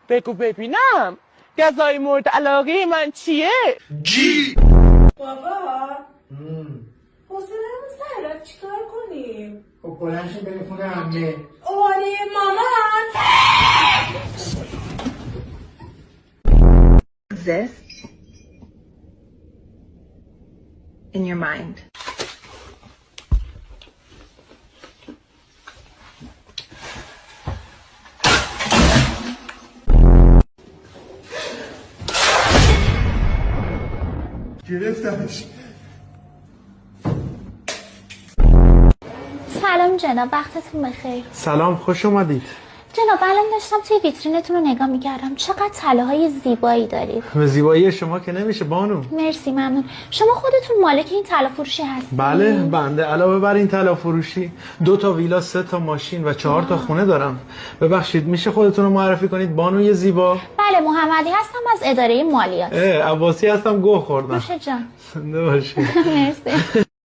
بگو ببینم غذای مورد علاقه من چیه؟ جی. بابا حوصله‌مون سر رفت، چیکار کنیم؟ خب بلنشیم بریم خونه عمه. آره مامان. Exists in your mind. گرفتمش. سلام جناب، وقتتون بخیر. سلام، خوش اومدید. جناب الان داشتم توی ویترینتون رو نگاه میکردم، چقدر طلاهای زیبایی دارید. به زیبایی شما که نمیشه بانو. مرسی، ممنون. شما خودتون مالک این طلا فروشی هستید؟ بله، بنده علاوه بر این طلا فروشی 2 تا ویلا، 3 تا ماشین و 4 تا خونه دارم. ببخشید میشه خودتون رو معرفی کنید بانوی زیبا؟ بله، محمدی هستم از اداره مالیات. عباسی هستم، گوه خوردم. باشه جان. زنده باشید. مرسی.